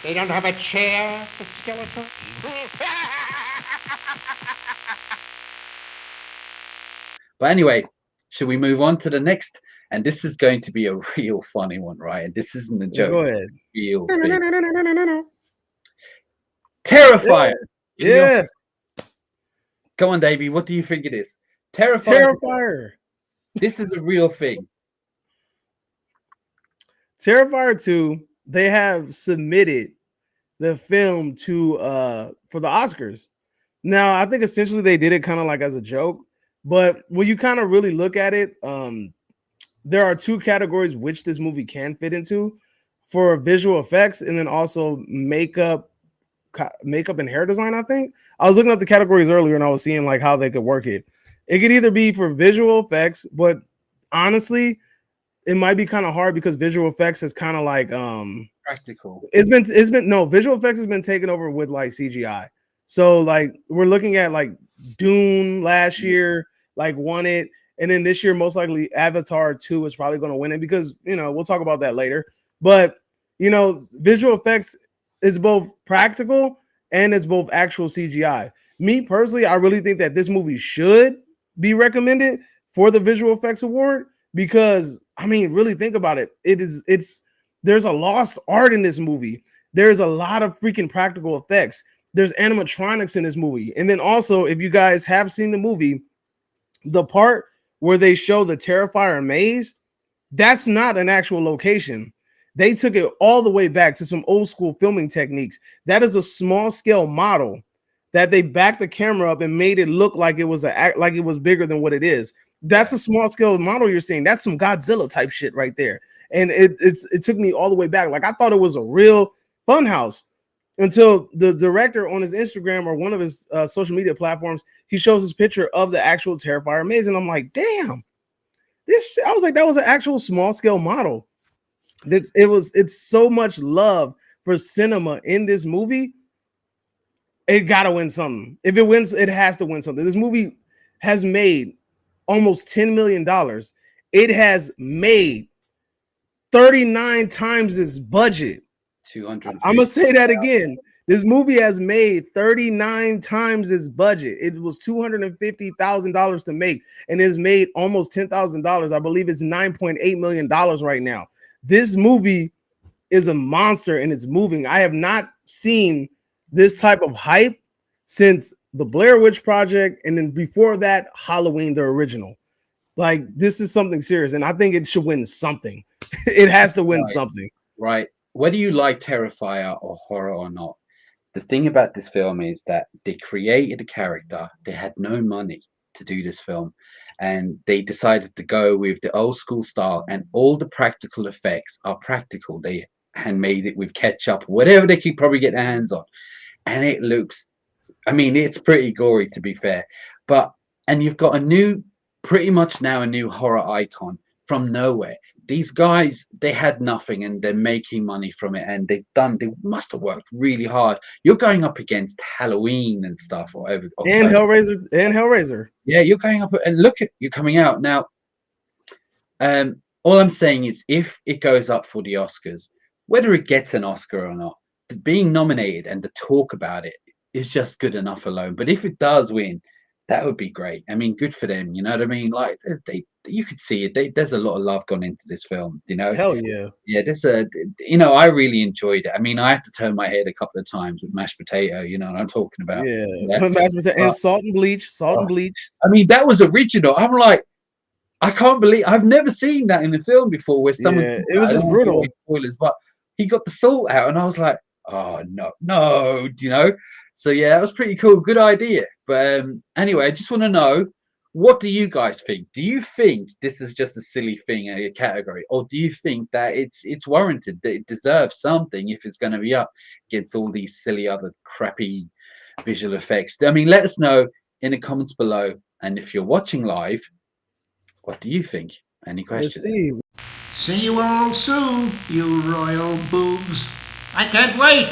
They don't have a chair for Skeletor? But anyway, should we move on to the next? And this is going to be a real funny one, right? And this isn't a joke. Go ahead. Real big. Terrifier. Yes. Come on, Davey. What do you think it is? Terrifier. This is a real thing. Terrifier 2, they have submitted the film to for the Oscars. Now, I think essentially they did it kind of like as a joke, but when you kind of really look at it, there are two categories which this movie can fit into, for visual effects and then also makeup and hair design. I think I was looking at the categories earlier and I was seeing like how they could work it. It could either be for visual effects, but honestly, it might be kind of hard because visual effects is kind of like practical. It's been no, visual effects has been taken over with like CGI. So like we're looking at like Dune last year, like won it, and then this year most likely Avatar 2 is probably going to win it because we'll talk about that later. But visual effects is both practical and it's both actual CGI. Me personally, I really think that this movie should be recommended for the visual effects award because I mean, really think about it. There's a lost art in this movie. There's a lot of freaking practical effects. There's animatronics in this movie. And then also, if you guys have seen the movie, the part where they show the Terrifier maze, that's not an actual location. They took it all the way back to some old school filming techniques. That is a small scale model that they backed the camera up and made it look like it was bigger than what it is. That's a small scale model you're seeing. That's some Godzilla type shit right there. And it took me all the way back. Like I thought it was a real fun house until the director on his Instagram or one of his social media platforms, he shows his picture of the actual Terrifier maze. And I'm like, damn, I was like, that was an actual small scale model. It's so much love for cinema in this movie. It gotta win something. If it wins, it has to win something. This movie has made almost $10 million. It has made 39 times its budget. 200. I'm gonna say that again. This movie has made 39 times its budget. It was $250,000 to make, and it's made almost $10,000. I believe it's $9.8 million right now. This movie is a monster and it's moving. I have not seen this type of hype since the Blair Witch Project, and then before that, Halloween, the original. Like, this is something serious, and I think it should win something. It has to win something. Right. Whether you like Terrifier or horror or not, the thing about this film is that they created a character. They had no money to do this film, and they decided to go with the old school style, and all the practical effects are practical. They handmade it with ketchup, whatever they could probably get their hands on, and it looks, I mean, it's pretty gory to be fair, and you've got pretty much now a new horror icon from nowhere. These guys, they had nothing and they're making money from it, and they must have worked really hard. You're going up against Halloween and stuff, and Hellraiser. Yeah, you're going up, and look at you coming out now. All I'm saying is, if it goes up for the Oscars, whether it gets an Oscar or not, being nominated and the talk about it is just good enough alone. But if it does win, that would be great. I mean, good for them. You know what I mean? Like you could see it. There's a lot of love gone into this film. Hell yeah. Yeah, I really enjoyed it. I mean, I had to turn my head a couple of times with mashed potato. You know what I'm talking about? Yeah, mashed potato and salt and bleach. And bleach. I mean, that was original. I'm like, I can't believe I've never seen that in a film before where someone. Yeah, it was just brutal. Spoilers, but he got the salt out, and I was like, oh no, So yeah, that was pretty cool. Good idea. But anyway, I just want to know, what do you guys think? Do you think this is just a silly thing, a category, or do you think that it's warranted, that it deserves something if it's going to be up against all these silly other crappy visual effects? I mean, let us know in the comments below. And if you're watching live, what do you think? Any questions? Let's see. See you all soon, you royal boobs. I can't wait.